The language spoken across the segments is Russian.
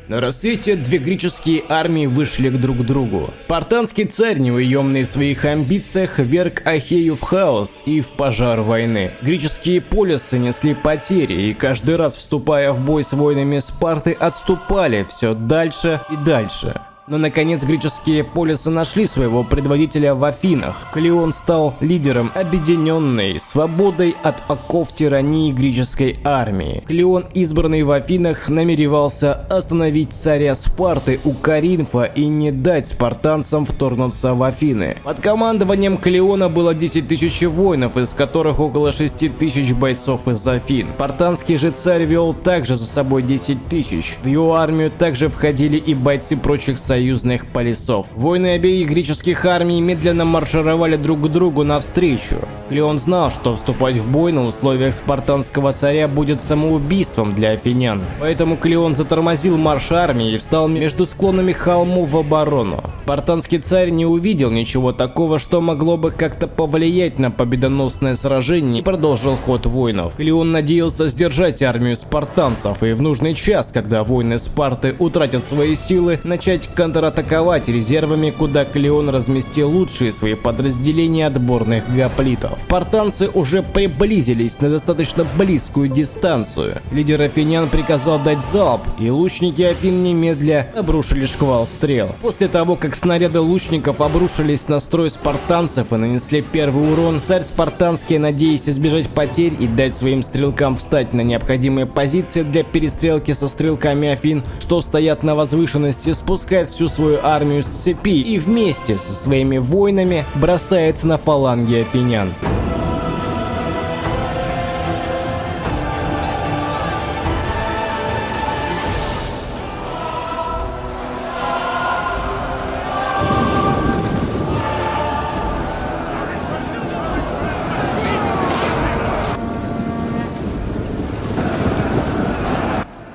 На рассвете две греческие армии вышли друг к другу. Спартанский царь, неуемный в своих амбициях, вверг Ахею в хаос и в пожар войны. Греческие полисы несли потери, и каждый раз, вступая в бой с воинами Спарты, отступали все дальше и дальше. Но наконец греческие полисы нашли своего предводителя в Афинах. Клеон стал лидером объединенной свободой от оков тирании греческой армии. Клеон, избранный в Афинах, намеревался остановить царя Спарты у Коринфа и не дать спартанцам вторгнуться в Афины. Под командованием Клеона было 10 тысяч воинов, из которых около 6 тысяч бойцов из Афин. Спартанский же царь вел также за собой 10 тысяч. В его армию также входили и бойцы прочих союзных полисов. Воины обеих греческих армий медленно маршировали друг к другу навстречу. Клеон знал, что вступать в бой на условиях спартанского царя будет самоубийством для афинян. Поэтому Клеон затормозил марш армии и встал между склонами холмов в оборону. Спартанский царь не увидел ничего такого, что могло бы как-то повлиять на победоносное сражение, и продолжил ход воинов. Клеон надеялся сдержать армию спартанцев и в нужный час, когда воины Спарты утратят свои силы, начать контратаковать резервами, куда Клеон разместил лучшие свои подразделения отборных гоплитов. Спартанцы уже приблизились на достаточно близкую дистанцию. Лидер афинян приказал дать залп, и лучники Афин немедля обрушили шквал стрел. После того, как снаряды лучников обрушились на строй спартанцев и нанесли первый урон, царь спартанский, надеясь избежать потерь и дать своим стрелкам встать на необходимые позиции для перестрелки со стрелками Афин, что стоят на возвышенности, спускает всю свою армию с цепи и вместе со своими воинами бросается на фаланги афинян.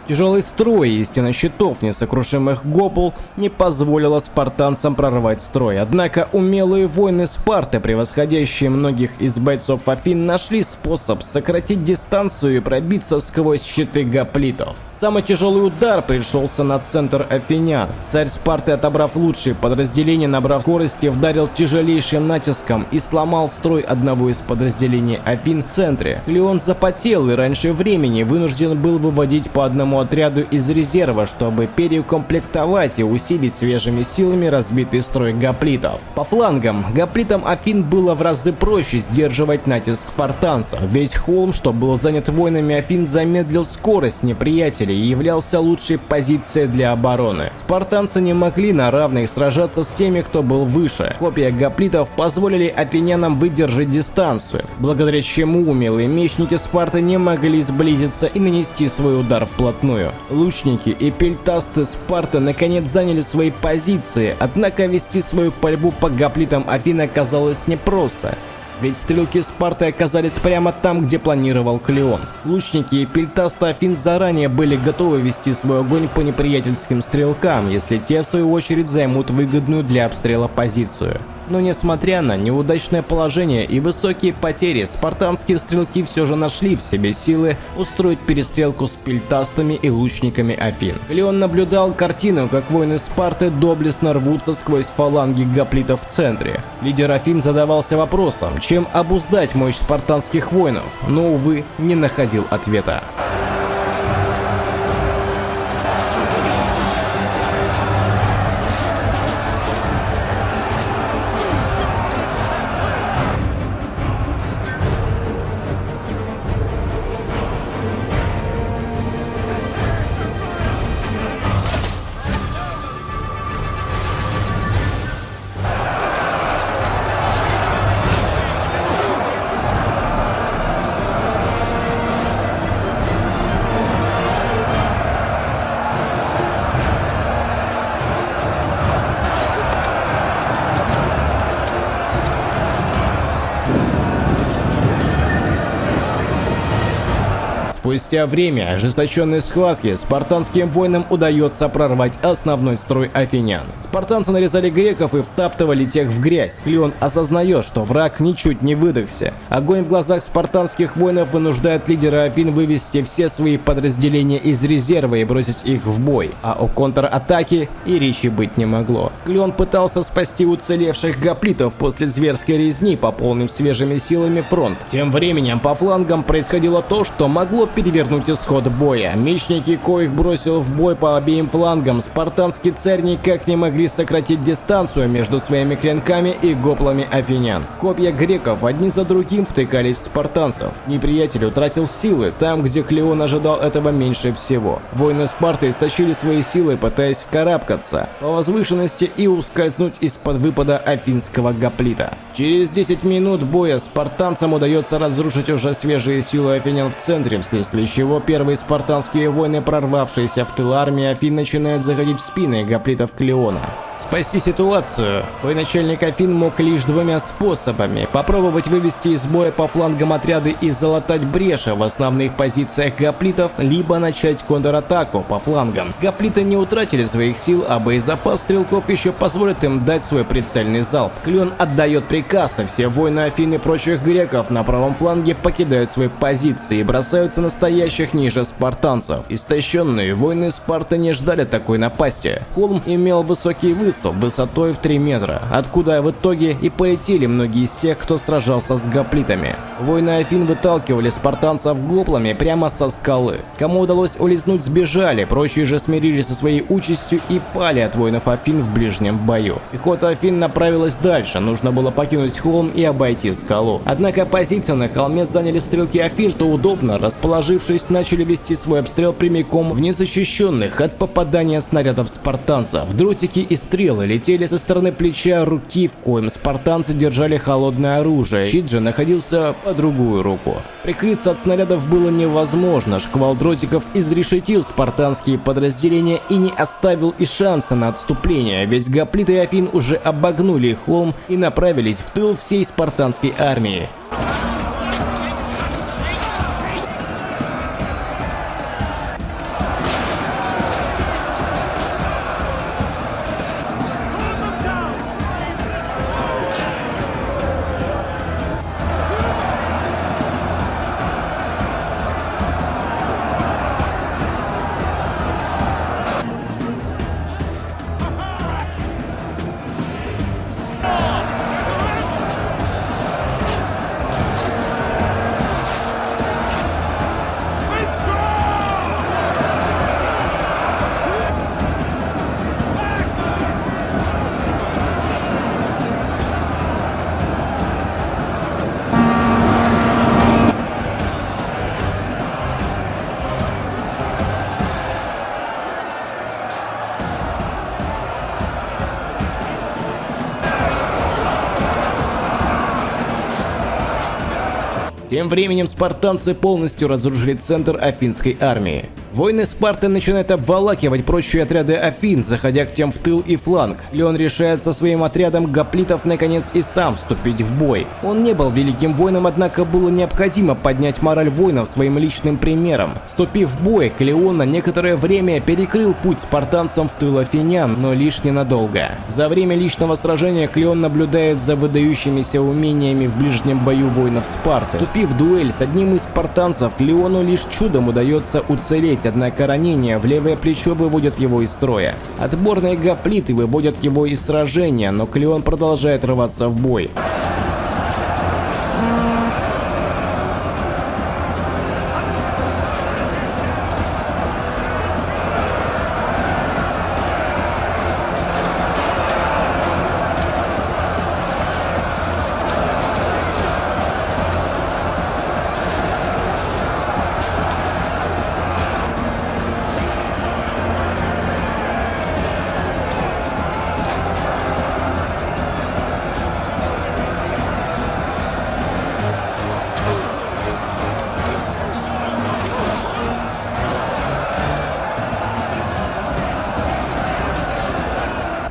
Тяжелый строй и стена щитов несокрушимых гопл не позволила спартанцам прорвать строй. Однако умелые воины Спарты, превосходящие многих из бойцов Афин, нашли способ сократить дистанцию и пробиться сквозь щиты гоплитов. Самый тяжелый удар пришелся на центр афинян. Царь Спарты, отобрав лучшие подразделения, набрав скорости, вдарил тяжелейшим натиском и сломал строй одного из подразделений Афин в центре. Клеон запотел и раньше времени вынужден был выводить по одному отряду из резерва, чтобы переукомплектовать и усилить свежими силами разбитый строй гоплитов. По флангам гоплитам Афин было в разы проще сдерживать натиск спартанцев. Весь холм, что был занят воинами Афин, замедлил скорость неприятеля и являлся лучшей позицией для обороны. Спартанцы не могли на равных сражаться с теми, кто был выше. Копья гоплитов позволили афинянам выдержать дистанцию, благодаря чему умелые мечники Спарты не могли сблизиться и нанести свой удар вплотную. Лучники и пельтасты Спарты наконец заняли свои позиции, однако вести свою пальбу по гоплитам Афин оказалось непросто. Ведь стрелки Спарты оказались прямо там, где планировал Клеон. Лучники и пельтасты Афин заранее были готовы вести свой огонь по неприятельским стрелкам, если те в свою очередь займут выгодную для обстрела позицию. Но несмотря на неудачное положение и высокие потери, спартанские стрелки все же нашли в себе силы устроить перестрелку с пельтастами и лучниками Афин. Клеон наблюдал картину, как воины Спарты доблестно рвутся сквозь фаланги гоплитов в центре. Лидер Афин задавался вопросом, чем обуздать мощь спартанских воинов, но, увы, не находил ответа. Спустя время ожесточенной схватки спартанским воинам удается прорвать основной строй афинян. Спартанцы нарезали греков и втаптывали тех в грязь. Клеон осознает, что враг ничуть не выдохся. Огонь в глазах спартанских воинов вынуждает лидера Афин вывести все свои подразделения из резерва и бросить их в бой, а о контратаке и речи быть не могло. Клеон пытался спасти уцелевших гоплитов после зверской резни, пополнив свежими силами фронт. Тем временем по флангам происходило то, что могло перевернуть исход боя. Мечники, коих бросил в бой по обеим флангам, спартанские царь никак не могли сократить дистанцию между своими клинками и гоплами афинян. Копья греков одни за другим втыкались в спартанцев. Неприятель утратил силы там, где Клеон ожидал этого меньше всего. Воины Спарты истощили свои силы, пытаясь вкарабкаться по возвышенности и ускользнуть из-под выпада афинского гоплита. Через 10 минут боя спартанцам удается разрушить уже свежие силы афинян в центре, вследствие чего первые спартанские воины, прорвавшиеся в тыл армии Афин, начинают заходить в спины гоплитов Клеона. Спасти ситуацию военачальник Афин мог лишь двумя способами: попробовать вывести из боя по флангам отряды и залатать бреши в основных позициях гоплитов, либо начать контратаку по флангам. Гоплиты не утратили своих сил, а боезапас стрелков еще позволит им дать свой прицельный залп. Клеон отдает приказ, и все воины Афин и прочих греков на правом фланге покидают свои позиции и бросаются на стоящих ниже спартанцев. Истощенные воины Спарты не ждали такой напасти. Холм имел высокий выступ высотой в 3 метра, откуда в итоге и полетели многие из тех, кто сражался с гоплитами. Воины Афин выталкивали спартанцев гоплами прямо со скалы. Кому удалось улизнуть, сбежали, прочие же смирились со своей участью и пали от воинов Афин в ближнем бою. Пехота Афин направилась дальше, нужно было покинуть холм и обойти скалу. Однако позиции на холме заняли стрелки Афин, что удобно, расположившись, начали вести свой обстрел прямиком в незащищенных от попадания снарядов спартанцев. Дротики и стрелы летели со стороны плеча руки, в коем спартанцы держали холодное оружие. Щит же находился по другую руку. Прикрыться от снарядов было невозможно. Шквал дротиков изрешетил спартанские подразделения и не оставил и шанса на отступление, ведь гоплиты Афин уже обогнули холм и направились в тыл всей спартанской армии. Тем временем спартанцы полностью разрушили центр афинской армии. Воины Спарты начинают обволакивать прочие отряды Афин, заходя к тем в тыл и фланг. Леон решает со своим отрядом гоплитов наконец и сам вступить в бой. Он не был великим воином, однако было необходимо поднять мораль воинов своим личным примером. Вступив в бой, Клеон на некоторое время перекрыл путь спартанцам в тыл афинян, но лишь ненадолго. За время личного сражения Клеон наблюдает за выдающимися умениями в ближнем бою воинов Спарты. Вступив в дуэль с одним из спартанцев, Клеону лишь чудом удается уцелеть, однако ранение в левое плечо выводит его из строя. Отборные гоплиты выводят его из сражения, но Клеон продолжает рваться в бой.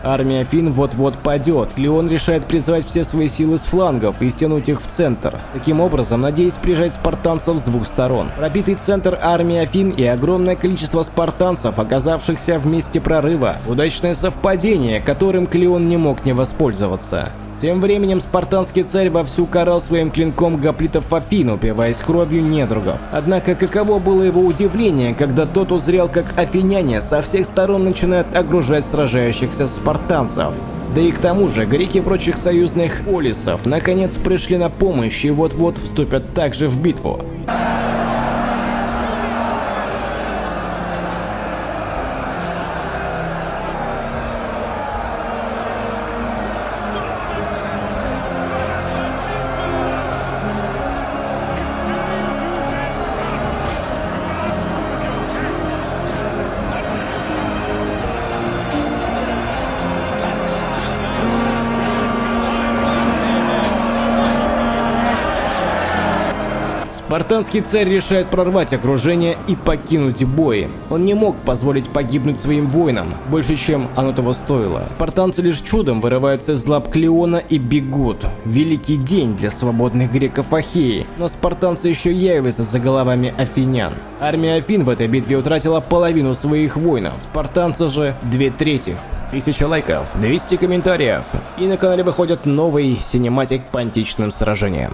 Армия Афин вот-вот падет. Клеон решает призвать все свои силы с флангов и стянуть их в центр. Таким образом, надеясь прижать спартанцев с двух сторон. Пробитый центр армии Афин и огромное количество спартанцев, оказавшихся в месте прорыва. Удачное совпадение, которым Клеон не мог не воспользоваться. Тем временем спартанский царь вовсю карал своим клинком гоплитов Афин, упиваясь кровью недругов. Однако каково было его удивление, когда тот узрел, как афиняне со всех сторон начинают окружать сражающихся спартанцев. Да и к тому же греки прочих союзных полисов наконец пришли на помощь и вот-вот вступят также в битву. Спартанский царь решает прорвать окружение и покинуть бой. Он не мог позволить погибнуть своим воинам, больше чем оно того стоило. Спартанцы лишь чудом вырываются из лап Клеона и бегут. Великий день для свободных греков Ахеи, но спартанцы еще явятся за головами афинян. Армия Афин в этой битве утратила половину своих воинов, спартанцы же 2/3. 1000 лайков, 200 комментариев, и на канале выходит новый синематик по античным сражениям.